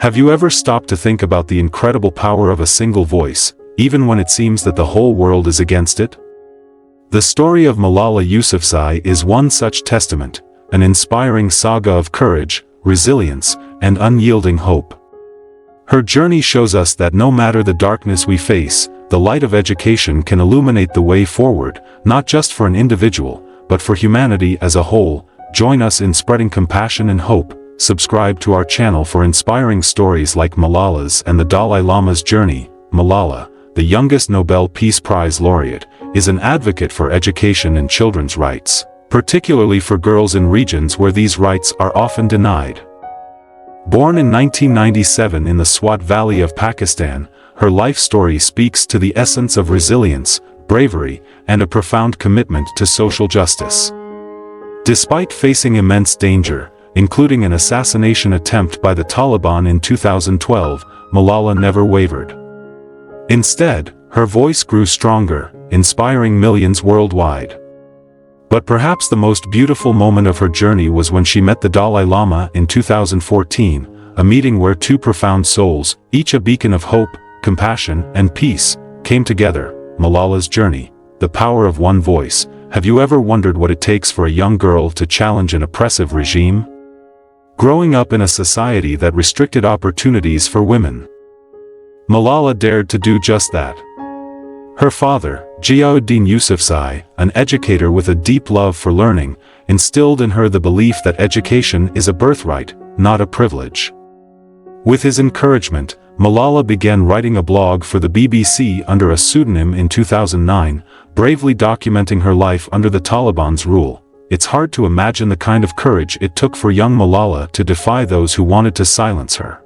Have you ever stopped to think about the incredible power of a single voice, even when it seems that the whole world is against it? The story of Malala Yousafzai is one such testament, an inspiring saga of courage, resilience, and unyielding hope. Her journey shows us that no matter the darkness we face, the light of education can illuminate the way forward, not just for an individual, but for humanity as a whole. Join us in spreading compassion and hope. Subscribe to our channel for inspiring stories like Malala's and the Dalai Lama's journey. Malala, the youngest Nobel Peace Prize laureate, is an advocate for education and children's rights, particularly for girls in regions where these rights are often denied. Born in 1997 in the Swat Valley of Pakistan, her life story speaks to the essence of resilience, bravery, and a profound commitment to social justice. Despite facing immense danger, including an assassination attempt by the Taliban in 2012, Malala never wavered. Instead, her voice grew stronger, inspiring millions worldwide. But perhaps the most beautiful moment of her journey was when she met the Dalai Lama in 2014, a meeting where two profound souls, each a beacon of hope, compassion, and peace, came together. Malala's journey, the power of one voice. Have you ever wondered what it takes for a young girl to challenge an oppressive regime? Growing up in a society that restricted opportunities for women, Malala dared to do just that. Her father, Ziauddin Yousafzai, an educator with a deep love for learning, instilled in her the belief that education is a birthright, not a privilege. With his encouragement, Malala began writing a blog for the BBC under a pseudonym in 2009, bravely documenting her life under the Taliban's rule. It's hard to imagine the kind of courage it took for young Malala to defy those who wanted to silence her.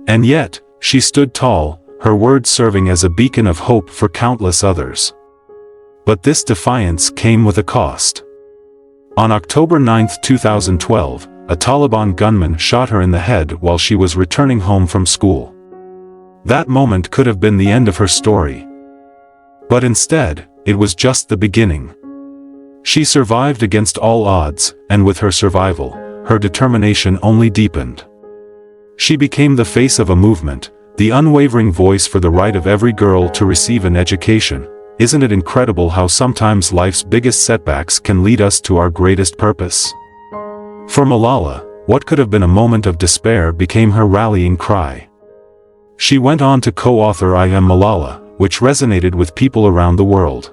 And yet, she stood tall, her words serving as a beacon of hope for countless others. But this defiance came with a cost. On October 9, 2012, a Taliban gunman shot her in the head while she was returning home from school. That moment could have been the end of her story. But instead, it was just the beginning. She survived against all odds, and with her survival, her determination only deepened. She became the face of a movement, the unwavering voice for the right of every girl to receive an education. Isn't it incredible how sometimes life's biggest setbacks can lead us to our greatest purpose? For Malala, what could have been a moment of despair became her rallying cry. She went on to co-author I Am Malala, which resonated with people around the world.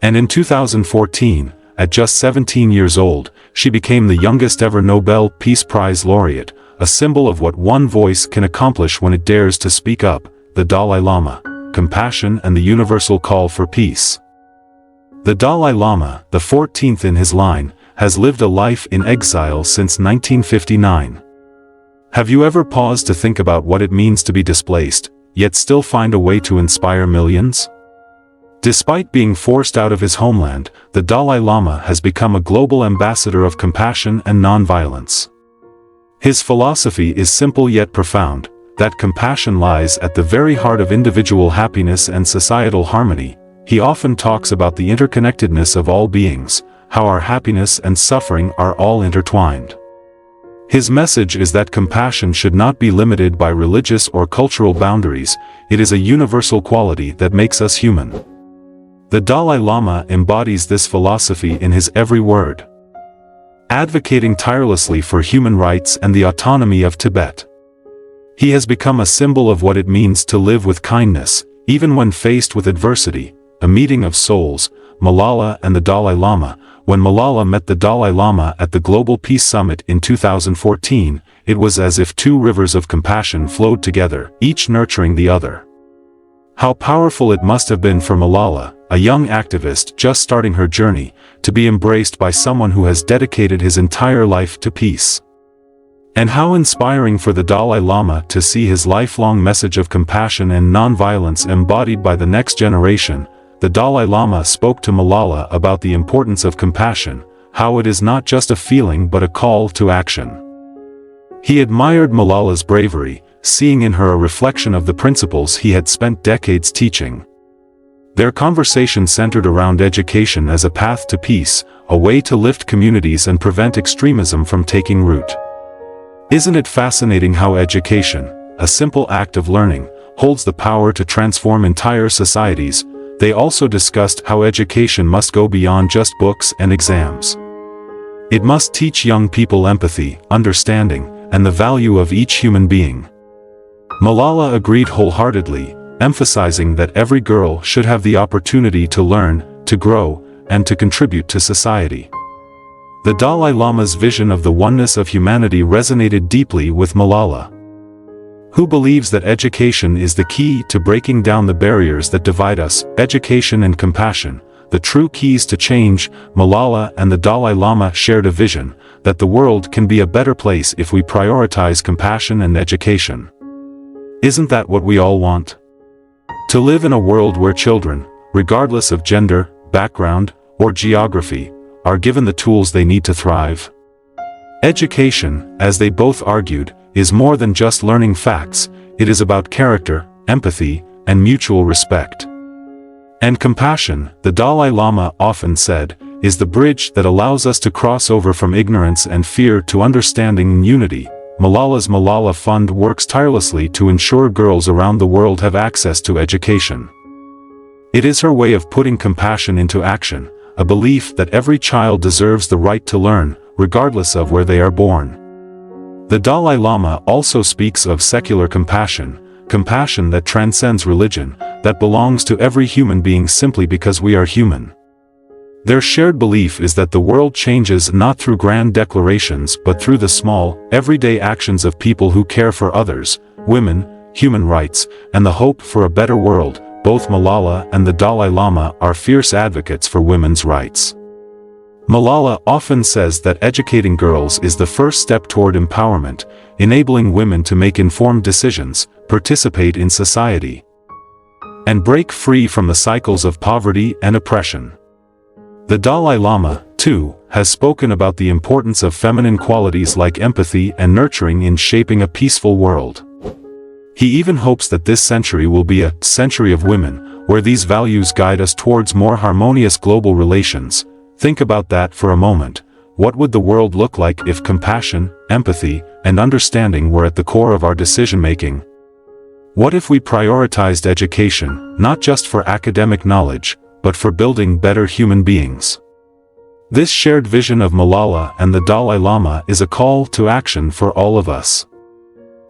And in 2014, at just 17 years old, she became the youngest ever Nobel Peace Prize laureate, a symbol of what one voice can accomplish when it dares to speak up. The Dalai Lama, compassion and the universal call for peace. The Dalai Lama, the 14th in his line, has lived a life in exile since 1959. Have you ever paused to think about what it means to be displaced, yet still find a way to inspire millions? Despite being forced out of his homeland, the Dalai Lama has become a global ambassador of compassion and nonviolence. His philosophy is simple yet profound, that compassion lies at the very heart of individual happiness and societal harmony. He often talks about the interconnectedness of all beings, how our happiness and suffering are all intertwined. His message is that compassion should not be limited by religious or cultural boundaries. It is a universal quality that makes us human. The Dalai Lama embodies this philosophy in his every word, advocating tirelessly for human rights and the autonomy of Tibet. He has become a symbol of what it means to live with kindness, even when faced with adversity. A meeting of souls, Malala and the Dalai Lama. When Malala met the Dalai Lama at the Global Peace Summit in 2014, it was as if two rivers of compassion flowed together, each nurturing the other. How powerful it must have been for Malala, a young activist just starting her journey, to be embraced by someone who has dedicated his entire life to peace. And how inspiring for the Dalai Lama to see his lifelong message of compassion and nonviolence embodied by the next generation. The Dalai Lama spoke to Malala about the importance of compassion, how it is not just a feeling but a call to action. He admired Malala's bravery, seeing in her a reflection of the principles he had spent decades teaching. Their conversation centered around education as a path to peace, a way to lift communities and prevent extremism from taking root. Isn't it fascinating how education, a simple act of learning, holds the power to transform entire societies? They also discussed how education must go beyond just books and exams. It must teach young people empathy, understanding, and the value of each human being. Malala agreed wholeheartedly, emphasizing that every girl should have the opportunity to learn, to grow, and to contribute to society. The Dalai Lama's vision of the oneness of humanity resonated deeply with Malala, who believes that education is the key to breaking down the barriers that divide us. Education and compassion, the true keys to change. Malala and the Dalai Lama shared a vision that the world can be a better place if we prioritize compassion and education. Isn't that what we all want? To live in a world where children, regardless of gender, background, or geography, are given the tools they need to thrive. Education, as they both argued, is more than just learning facts. It is about character, empathy, and mutual respect. And compassion, the Dalai Lama often said, is the bridge that allows us to cross over from ignorance and fear to understanding and unity. Malala's Malala Fund works tirelessly to ensure girls around the world have access to education. It is her way of putting compassion into action, a belief that every child deserves the right to learn, regardless of where they are born. The Dalai Lama also speaks of secular compassion, compassion that transcends religion, that belongs to every human being simply because we are human. Their shared belief is that the world changes not through grand declarations but through the small, everyday actions of people who care for others, women, human rights, and the hope for a better world. Both Malala and the Dalai Lama are fierce advocates for women's rights. Malala often says that educating girls is the first step toward empowerment, enabling women to make informed decisions, participate in society, and break free from the cycles of poverty and oppression. The Dalai Lama, too, has spoken about the importance of feminine qualities like empathy and nurturing in shaping a peaceful world. He even hopes that this century will be a century of women, where these values guide us towards more harmonious global relations. Think about that for a moment. What would the world look like if compassion, empathy, and understanding were at the core of our decision-making? What if we prioritized education, not just for academic knowledge, but for building better human beings? This shared vision of Malala and the Dalai Lama is a call to action for all of us.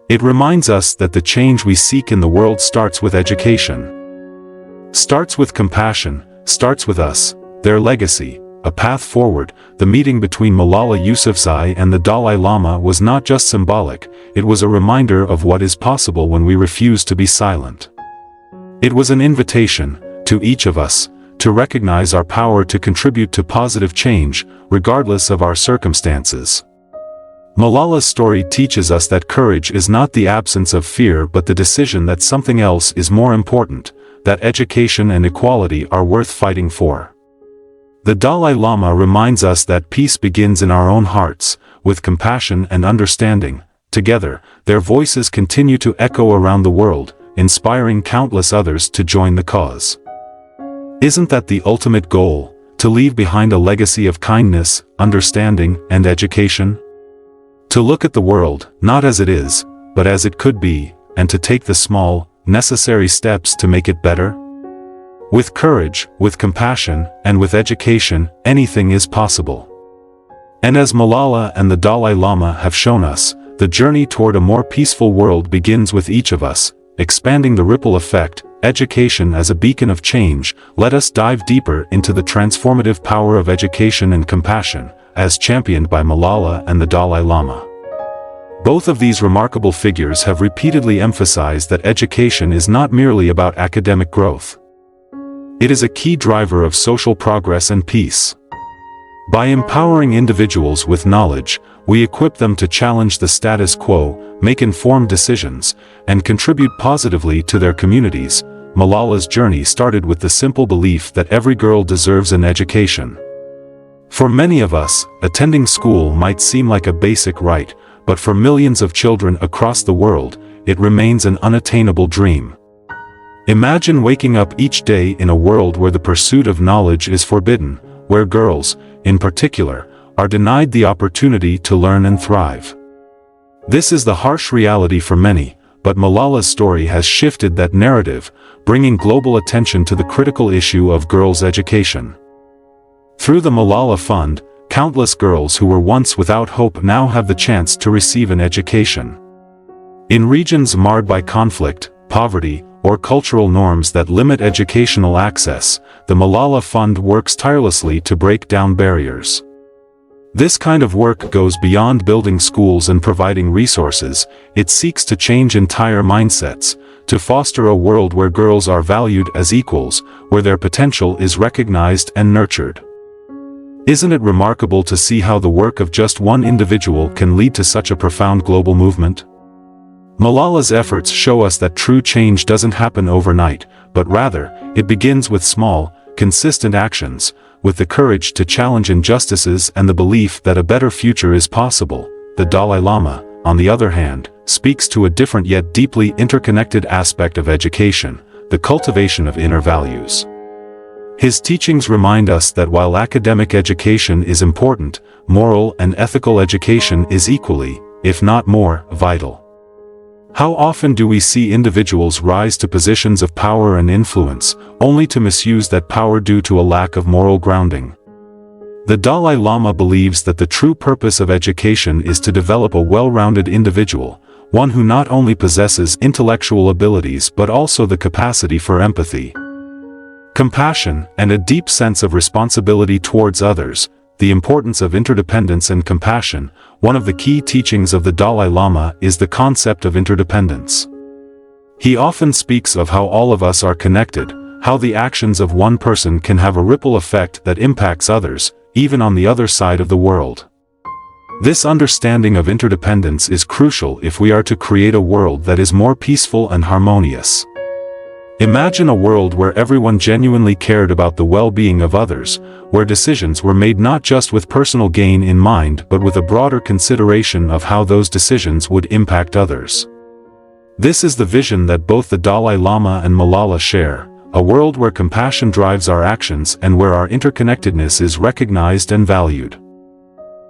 It reminds us that the change we seek in the world starts with education. Starts with compassion, starts with us, their legacy, a path forward. The meeting between Malala Yousafzai and the Dalai Lama was not just symbolic, it was a reminder of what is possible when we refuse to be silent. It was an invitation, to each of us, to recognize our power to contribute to positive change, regardless of our circumstances. Malala's story teaches us that courage is not the absence of fear but the decision that something else is more important, that education and equality are worth fighting for. The Dalai Lama reminds us that peace begins in our own hearts, with compassion and understanding. Together, their voices continue to echo around the world, inspiring countless others to join the cause. Isn't that the ultimate goal, to leave behind a legacy of kindness, understanding, and education? To look at the world, not as it is, but as it could be, and to take the small, necessary steps to make it better? With courage, with compassion, and with education, anything is possible. And as Malala and the Dalai Lama have shown us, the journey toward a more peaceful world begins with each of us, expanding the ripple effect. Education as a beacon of change. Let us dive deeper into the transformative power of education and compassion, as championed by Malala and the Dalai Lama. Both of these remarkable figures have repeatedly emphasized that education is not merely about academic growth. It is a key driver of social progress and peace. By empowering individuals with knowledge, we equip them to challenge the status quo, make informed decisions, and contribute positively to their communities. Malala's journey started with the simple belief that every girl deserves an education. For many of us, attending school might seem like a basic right, but for millions of children across the world, it remains an unattainable dream. Imagine waking up each day in a world where the pursuit of knowledge is forbidden, where girls, in particular, are denied the opportunity to learn and thrive. This is the harsh reality for many, but Malala's story has shifted that narrative, bringing global attention to the critical issue of girls' education. Through the Malala Fund, countless girls who were once without hope now have the chance to receive an education. In regions marred by conflict, poverty, or cultural norms that limit educational access, the Malala Fund works tirelessly to break down barriers. This kind of work goes beyond building schools and providing resources. It seeks to change entire mindsets, to foster a world where girls are valued as equals, where their potential is recognized and nurtured. Isn't it remarkable to see how the work of just one individual can lead to such a profound global movement? Malala's efforts show us that true change doesn't happen overnight, but rather, it begins with small, consistent actions, with the courage to challenge injustices and the belief that a better future is possible. The Dalai Lama, on the other hand, speaks to a different yet deeply interconnected aspect of education, the cultivation of inner values. His teachings remind us that while academic education is important, moral and ethical education is equally, if not more, vital. How often do we see individuals rise to positions of power and influence, only to misuse that power due to a lack of moral grounding? The Dalai Lama believes that the true purpose of education is to develop a well-rounded individual, one who not only possesses intellectual abilities but also the capacity for empathy, compassion, and a deep sense of responsibility towards others. The importance of interdependence and compassion. One of the key teachings of the Dalai Lama is the concept of interdependence. He often speaks of how all of us are connected, how the actions of one person can have a ripple effect that impacts others, even on the other side of the world. This understanding of interdependence is crucial if we are to create a world that is more peaceful and harmonious. Imagine a world where everyone genuinely cared about the well-being of others, where decisions were made not just with personal gain in mind but with a broader consideration of how those decisions would impact others. This is the vision that both the Dalai Lama and Malala share, a world where compassion drives our actions and where our interconnectedness is recognized and valued.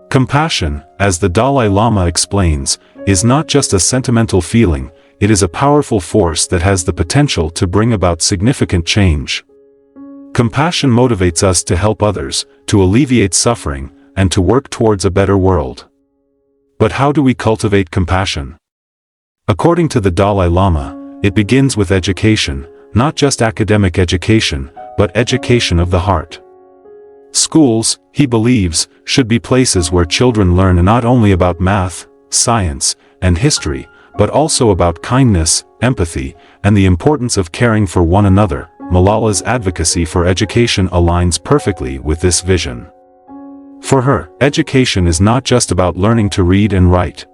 Compassion, as the Dalai Lama explains, is not just a sentimental feeling. It is a powerful force that has the potential to bring about significant change. Compassion motivates us to help others, to alleviate suffering, and to work towards a better world. But how do we cultivate compassion? According to the Dalai Lama, it begins with education, not just academic education, but education of the heart. Schools, he believes, should be places where children learn not only about math, science, and history, but also about kindness, empathy, and the importance of caring for one another. Malala's advocacy for education aligns perfectly with this vision. For her, education is not just about learning to read and write.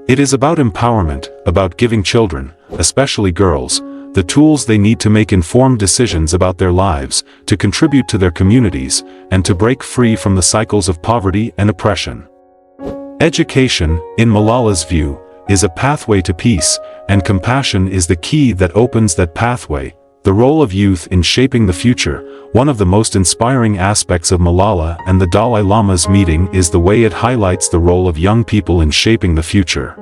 It is about empowerment, about giving children, especially girls, the tools they need to make informed decisions about their lives, to contribute to their communities, and to break free from the cycles of poverty and oppression. Education, in Malala's view, is a pathway to peace, and compassion is the key that opens that pathway. The role of youth in shaping the future. One of the most inspiring aspects of Malala and the Dalai Lama's meeting is the way it highlights the role of young people in shaping the future.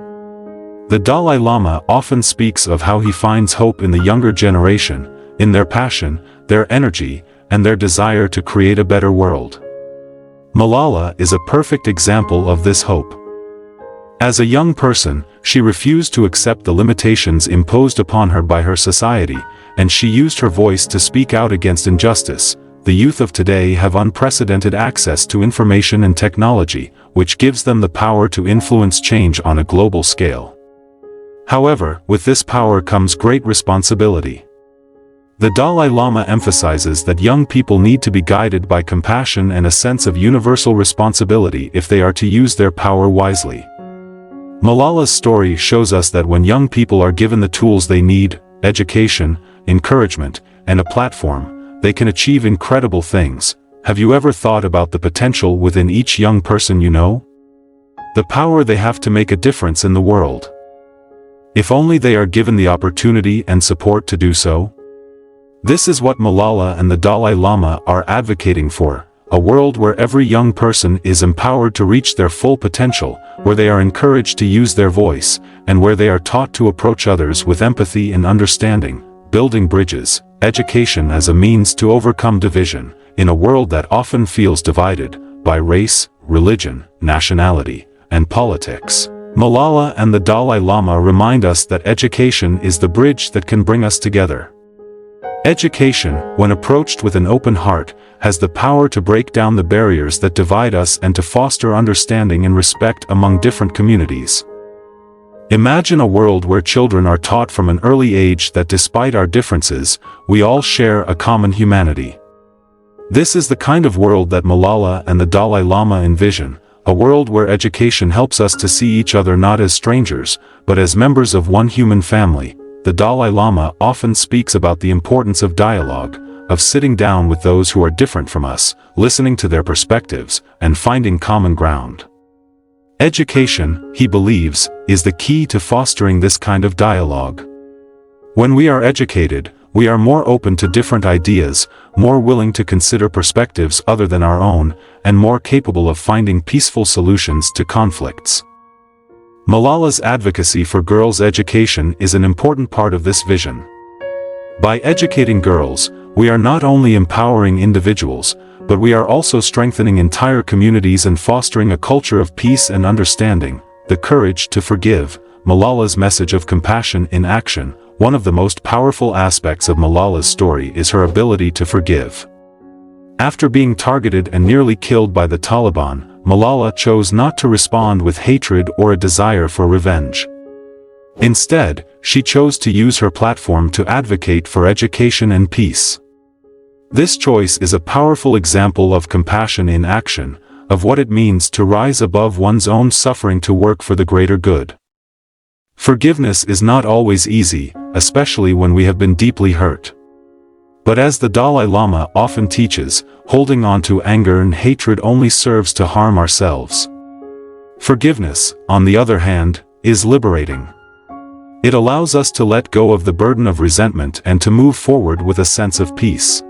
The Dalai Lama often speaks of how he finds hope in the younger generation, in their passion, their energy, and their desire to create a better world. Malala is a perfect example of this hope. As a young person, she refused to accept the limitations imposed upon her by her society, and she used her voice to speak out against injustice. The youth of today have unprecedented access to information and technology, which gives them the power to influence change on a global scale. However, with this power comes great responsibility. The Dalai Lama emphasizes that young people need to be guided by compassion and a sense of universal responsibility if they are to use their power wisely. Malala's story shows us that when young people are given the tools they need, education, encouragement, and a platform, they can achieve incredible things. Have you ever thought about the potential within each young person you know? The power they have to make a difference in the world. If only they are given the opportunity and support to do so. This is what Malala and the Dalai Lama are advocating for, a world where every young person is empowered to reach their full potential, where they are encouraged to use their voice, and where they are taught to approach others with empathy and understanding, building bridges, education as a means to overcome division, in a world that often feels divided by race, religion, nationality, and politics. Malala and the Dalai Lama remind us that education is the bridge that can bring us together. Education, when approached with an open heart, has the power to break down the barriers that divide us and to foster understanding and respect among different communities. Imagine a world where children are taught from an early age that despite our differences, we all share a common humanity. This is the kind of world that Malala and the Dalai Lama envision, a world where education helps us to see each other not as strangers, but as members of one human family. The Dalai Lama often speaks about the importance of dialogue, of sitting down with those who are different from us, listening to their perspectives, and finding common ground. Education, he believes, is the key to fostering this kind of dialogue. When we are educated, we are more open to different ideas, more willing to consider perspectives other than our own, and more capable of finding peaceful solutions to conflicts. Malala's advocacy for girls' education is an important part of this vision. By educating girls, we are not only empowering individuals, but we are also strengthening entire communities and fostering a culture of peace and understanding. The courage to forgive, Malala's message of compassion in action. One of the most powerful aspects of Malala's story is her ability to forgive. After being targeted and nearly killed by the Taliban, Malala chose not to respond with hatred or a desire for revenge. Instead, she chose to use her platform to advocate for education and peace. This choice is a powerful example of compassion in action, of what it means to rise above one's own suffering to work for the greater good. Forgiveness is not always easy, especially when we have been deeply hurt. But as the Dalai Lama often teaches, holding on to anger and hatred only serves to harm ourselves. Forgiveness, on the other hand, is liberating. It allows us to let go of the burden of resentment and to move forward with a sense of peace.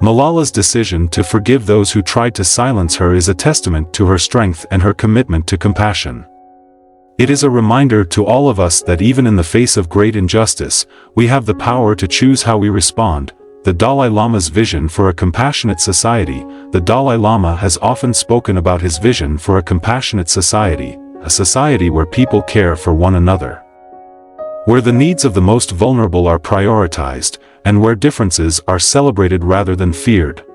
Malala's decision to forgive those who tried to silence her is a testament to her strength and her commitment to compassion. It is a reminder to all of us that even in the face of great injustice, we have the power to choose how we respond. The Dalai Lama's vision for a compassionate society. The Dalai Lama has often spoken about his vision for a compassionate society, a society where people care for one another, where the needs of the most vulnerable are prioritized, and where differences are celebrated rather than feared.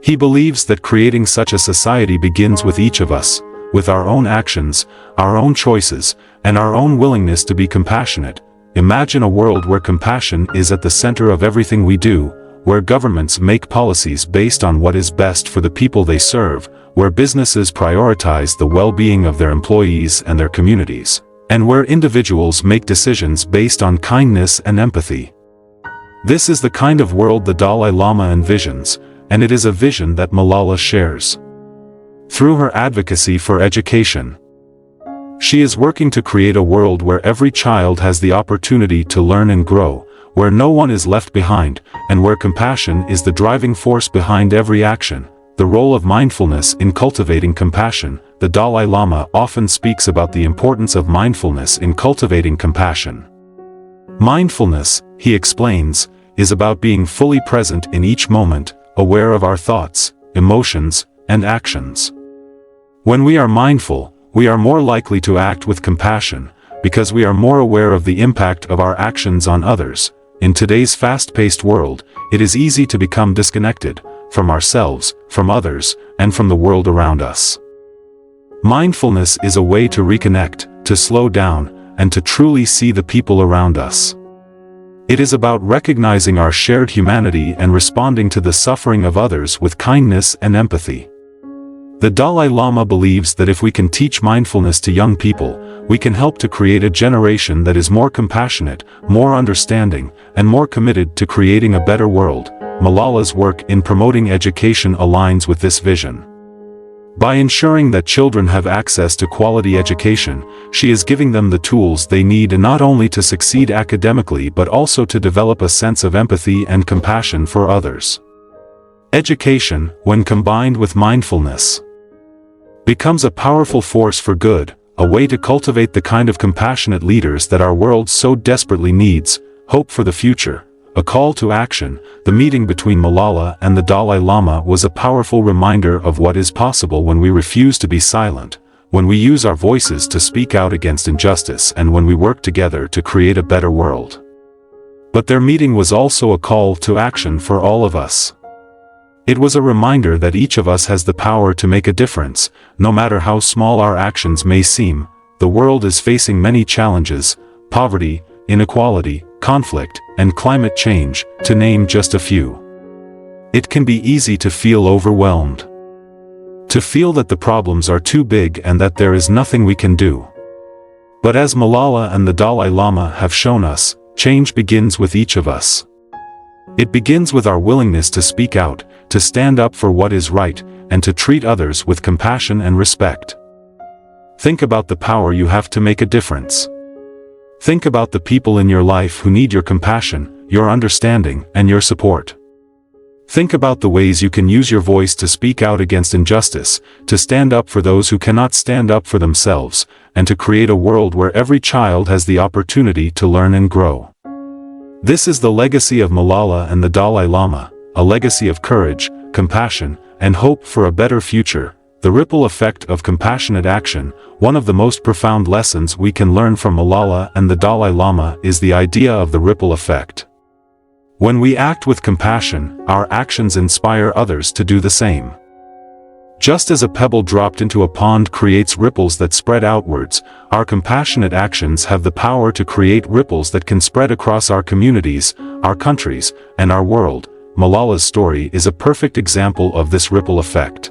He believes that creating such a society begins with each of us, with our own actions, our own choices, and our own willingness to be compassionate. Imagine a world where compassion is at the center of everything we do, where governments make policies based on what is best for the people they serve, where businesses prioritize the well-being of their employees and their communities, and where individuals make decisions based on kindness and empathy. This is the kind of world the Dalai Lama envisions, and it is a vision that Malala shares. Through her advocacy for education, she is working to create a world where every child has the opportunity to learn and grow, where no one is left behind, and where compassion is the driving force behind every action. The role of mindfulness in cultivating compassion. The Dalai Lama often speaks about the importance of mindfulness in cultivating compassion. Mindfulness, he explains, is about being fully present in each moment, aware of our thoughts, emotions, and actions. When we are mindful, we are more likely to act with compassion, because we are more aware of the impact of our actions on others. In today's fast-paced world, it is easy to become disconnected from ourselves, from others, and from the world around us. Mindfulness is a way to reconnect, to slow down, and to truly see the people around us. It is about recognizing our shared humanity and responding to the suffering of others with kindness and empathy. The Dalai Lama believes that if we can teach mindfulness to young people, we can help to create a generation that is more compassionate, more understanding, and more committed to creating a better world. Malala's work in promoting education aligns with this vision. By ensuring that children have access to quality education, she is giving them the tools they need not only to succeed academically but also to develop a sense of empathy and compassion for others. Education, when combined with mindfulness, becomes a powerful force for good, a way to cultivate the kind of compassionate leaders that our world so desperately needs. Hope for the future, a call to action. The meeting between Malala and the Dalai Lama was a powerful reminder of what is possible when we refuse to be silent, when we use our voices to speak out against injustice, and when we work together to create a better world. But their meeting was also a call to action for all of us. It was a reminder that each of us has the power to make a difference, no matter how small our actions may seem. The world is facing many challenges: poverty, inequality, conflict, and climate change, to name just a few. It can be easy to feel overwhelmed, to feel that the problems are too big and that there is nothing we can do. But as Malala and the Dalai Lama have shown us, change begins with each of us. It begins with our willingness to speak out, to stand up for what is right, and to treat others with compassion and respect. Think about the power you have to make a difference. Think about the people in your life who need your compassion, your understanding, and your support. Think about the ways you can use your voice to speak out against injustice, to stand up for those who cannot stand up for themselves, and to create a world where every child has the opportunity to learn and grow. This is the legacy of Malala and the Dalai Lama, a legacy of courage, compassion, and hope for a better future. The ripple effect of compassionate action. One of the most profound lessons we can learn from Malala and the Dalai Lama is the idea of the ripple effect. When we act with compassion, our actions inspire others to do the same. Just as a pebble dropped into a pond creates ripples that spread outwards, our compassionate actions have the power to create ripples that can spread across our communities, our countries, and our world. Malala's story is a perfect example of this ripple effect.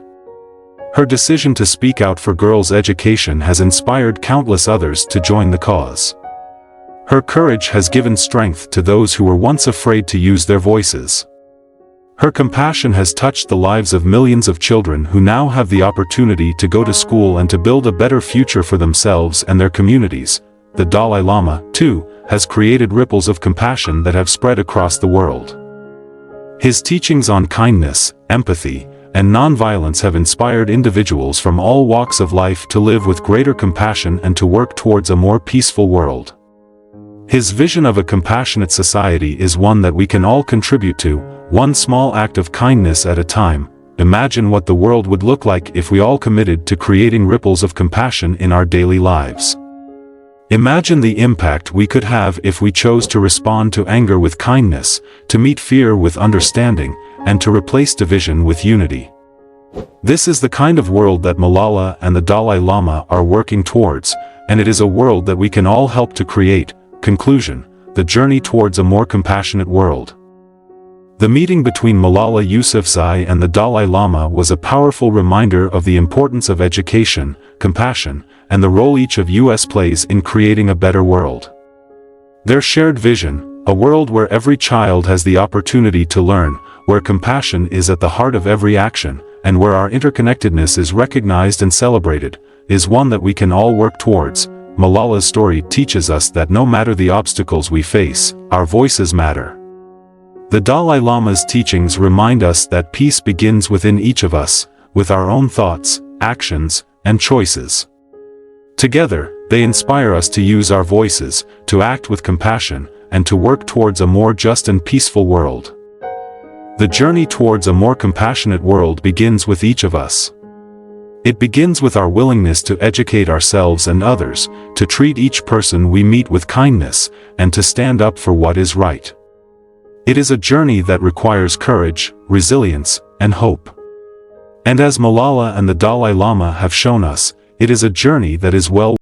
Her decision to speak out for girls' education has inspired countless others to join the cause. Her courage has given strength to those who were once afraid to use their voices. Her compassion has touched the lives of millions of children who now have the opportunity to go to school and to build a better future for themselves and their communities. The Dalai Lama, too, has created ripples of compassion that have spread across the world. His teachings on kindness, empathy, and nonviolence have inspired individuals from all walks of life to live with greater compassion and to work towards a more peaceful world. His vision of a compassionate society is one that we can all contribute to, one small act of kindness at a time. Imagine what the world would look like if we all committed to creating ripples of compassion in our daily lives. Imagine the impact we could have if we chose to respond to anger with kindness, to meet fear with understanding, and to replace division with unity. This is the kind of world that Malala and the Dalai Lama are working towards, and it is a world that we can all help to create. Conclusion: the journey towards a more compassionate world. The meeting between Malala Yousafzai and the Dalai Lama was a powerful reminder of the importance of education, compassion, and the role each of us plays in creating a better world. Their shared vision, a world where every child has the opportunity to learn, where compassion is at the heart of every action, and where our interconnectedness is recognized and celebrated, is one that we can all work towards. Malala's story teaches us that no matter the obstacles we face, our voices matter. The Dalai Lama's teachings remind us that peace begins within each of us, with our own thoughts, actions, and choices. Together, they inspire us to use our voices, to act with compassion, and to work towards a more just and peaceful world. The journey towards a more compassionate world begins with each of us. It begins with our willingness to educate ourselves and others, to treat each person we meet with kindness, and to stand up for what is right. It is a journey that requires courage, resilience, and hope. And as Malala and the Dalai Lama have shown us, it is a journey that is well